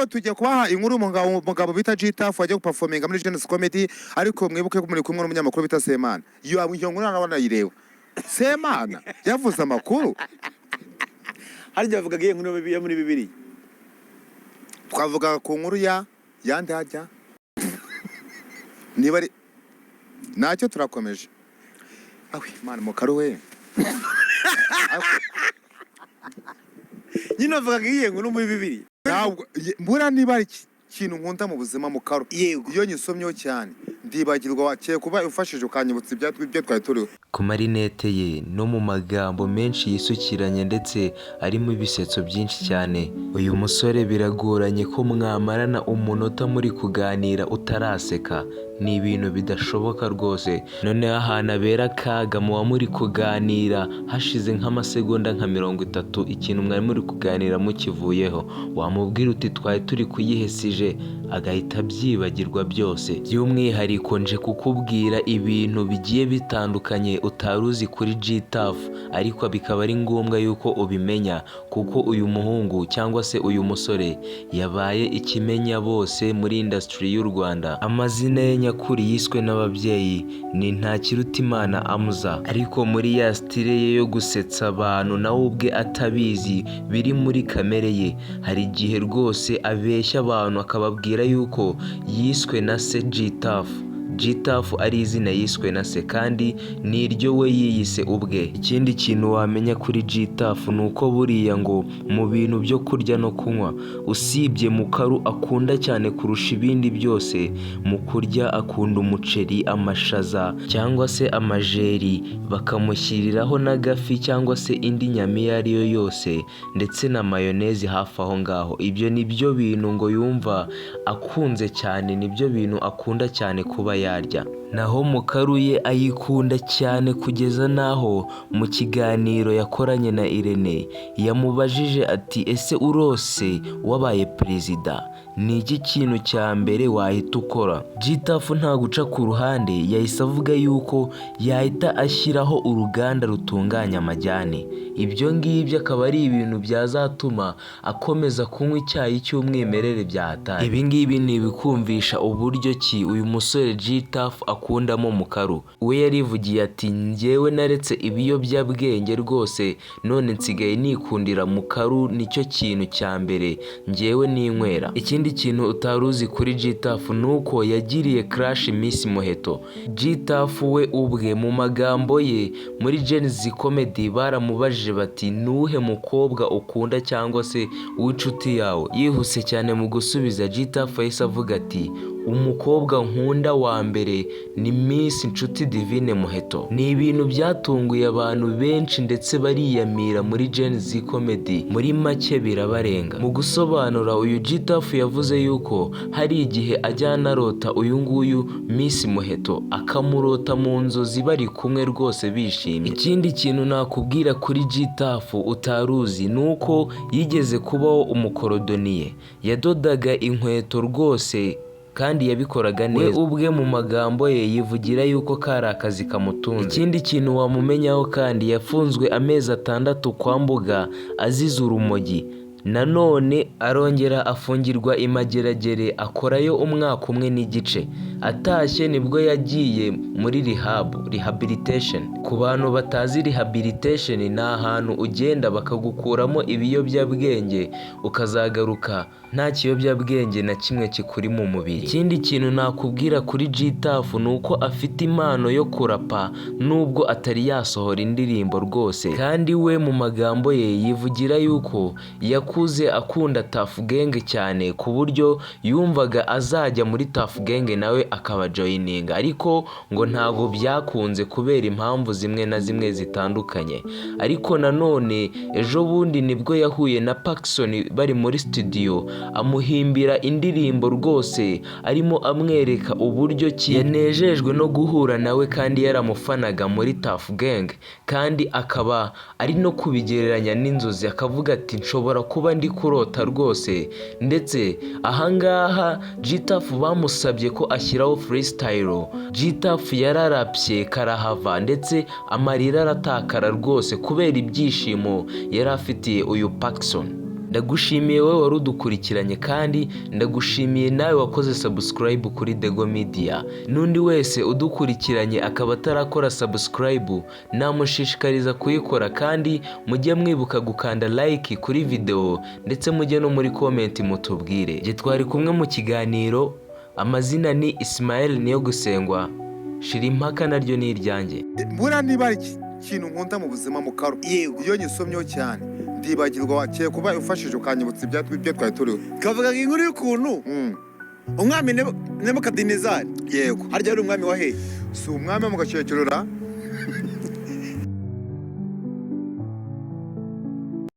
rero tujya kubaha inkuru umugabo bita G-Tough wajya guperforminga muri Genesis Comedy ariko mwibuke ko muri kumwe n'umunyamakuru bita Semana iyo nkuru nabona yireba Semana yavuze amakuru harya bavuga giye nkuru ya muri bibiri twavuga ku nkuru ya yandi hajya niba ari nacyo turakomeje awe mana mukaru we nyine bavuga giye nkuru muri bibiri mbura niba ari ikintu nkunda mu buzima mukaru iyo nyisomyeho cyane ndibagirwa wakeye kuba ufashije ukanyibutsa ibyo twari turiho ku marinete ye no mu magambo menshi yisukiranye ndetse arimo ibisetso byinshi cyane. Uyu musore biragoranye ko mwamarana umunota muri kuganira utaraseka, ni ibintu bidashoboka rwose. Noneho ahantu abera akaga muba muri kuganira hashize nk'amasegonda nka 30 ikintu mwari muri kuganira mukivuyeho, wamubwira uti twari turi kuyihesije agahita byibagirwa byose. By'umwihariko nje kukubwira ibintu bigiye bitandukanye utaruzi kuri G-Tough, ariko bikaba ari ngombwa yuko ubimenya kuko uyu muhungu cyangwa se uyu musore yabaye ikimenya bose muri industry y'u Rwanda. Amazina ye nyakuri yiswe n'ababyeyi ni Ntakirutimana Amza, ariko muri ya style ye yo gusetsa abantu nawe ubwe atabizi biri muri kamere ye, hari igihe rwose abeshya abantu akababwira yuko yiswe na se G-Tough. G-Tough ari izina yiswe na se kandi ni iryo we yiyise ubwe. Ikindi kintu wamenya kuri G-Tough nuko buriya ngo mu bintu byo kurya no kunywa, usibye mukaru akunda cyane kurusha ibindi byose, mu kurya akunda umuceri, amashaza cyangwa se amajeri, bakamushyiriraho n'agafi cyangwa se indi nyama iyo ari yo yose ndetse na mayonezi hafi aho ngaho. Ibyo nibyo bintu ngo yumva akunze cyane, nibyo bintu akunda cyane kuba yarya. Naho mukaru ye ayikunda cyane kugeza naho mu kiganiro yakoranye na Irene yamubajije ati ese urose wabaye perezida ni iki kintu cya mbere wahita ukora? G-Tough nta guca ku ruhande yahise avuga yuko yahita ashyiraho uruganda rutunganya amajyane. Ibyo ngibyo akaba ari ibintu byazatuma akomeza kunywa icyayi cy'umwimerere byahataye. Ibi ngibi ni ibikumvisha uburyo ki uyu musore G-Tough akundamo mukaru. We yarivugiye ati njyewe naretse ibiyobyabwenge rwose none nsigaye nikundira mukaru, nicyo kintu cya mbere njyewe ninywera. Ikindi kintu utaruzi kuri G-Tough nuko yagiriye crush Miss Muheto. G-Tough we ubwe mu magambo ye muri Genesis Comedy baramubajije bati nuhe mukobwa ukunda cyangwa se w'inshuti yawe? Yihuse cyane mu gusubiza G-Tough yahise avuga ati umukobwa nkunda wa mbere ni Miss Nshuti Divine Muheto. Ni ibintu byatunguye abantu benshi ndetse bariyamira muri Genesis Comedy, muri make birabarenga. Mu gusobanura uyu G-Tough yavuze yuko hari igihe ajyana arota uyu nguyu Miss Muheto akamurota mu nzozi bari kumwe rwose bishimye. Ikindi kintu nakubwira kuri G-Tough utaruzi nuko yigeze kubaho umukorodoniye, yadodaga inkweto rwose kandi yabikoraga neza. We ubwe mu magambo ye yivugira yuko kari akazi kamutunze. Ikindi kintu wamumenyaho kandi yafunzwe amezi 6 kwa Mbuga azize urumogi. Nanone arongera afungirwa Imageragere akorayo umwaka umwe n'igice. Atashye nibwo yagiye muri rehabilitation. Ku bantu batazi rehabilitation ni ahantu ugenda bakagukuramo ibiyobyabwenge ukazagaruka nta kiyobyabwenge na kimwe kikuri mu mubiri. Ikindi kintu nakubwira kuri G-Tough nuko afite impano yo kurapa nubwo atari yasohora indirimbo rwose, kandi we mu magambo ye yivugira yuko yakuze akunda Tough Gang cyane ku buryo yumvaga azajya muri Tough Gang nawe akaba joininga, ariko ngo ntago byakunze kubera impamvu zimwe na zimwe zitandukanye. Ariko nanone ejo bundi nibwo yahuye na Paxson bari muri studio amuhimbira indirimbo rwose, arimo amwereka uburyo ki yanejejwe no guhura nawe kandi yaramufanaga muri Tough Gang, kandi akaba ari no kubigereranya n'inzozi akavuga ati nshobora kuba ndi kurota rwose. Ndetse ahangaha G-Tough bamusabye ko ashyiraho freestyle, G-Tough yararapye karahava ndetse amarira aratakara rwose kubera ibyishimo yari afitiye uyu Paxson. ndagushimiye wowe wari udukurikiranye kandi ndagushimiye nawe wakoze subscribe kuri Dego Media. N'undi wese udukurikiranye akaba atarakora subscribe namushishikariza kuyikora, kandi mujye mwibuka gukanda like kuri video ndetse mujye no muri comment mutubwire. Je twari kumwe mu kiganiro, amazina ni Ismael Niyogusengwa, shira impaka naryo ni iryanjye. Bura niba ikintu nkunda mu buzima mu karo, Yego. iyo nyisomyeho cyane ndibagirwa wakiye kuba ufashije ukanyibutsa ibyo twari turiho. kavuga inkuru y'ukuntu umwami Nebukadinezari Yego, harya ari umwami wa hehe? si umwami wo mu gacyecurura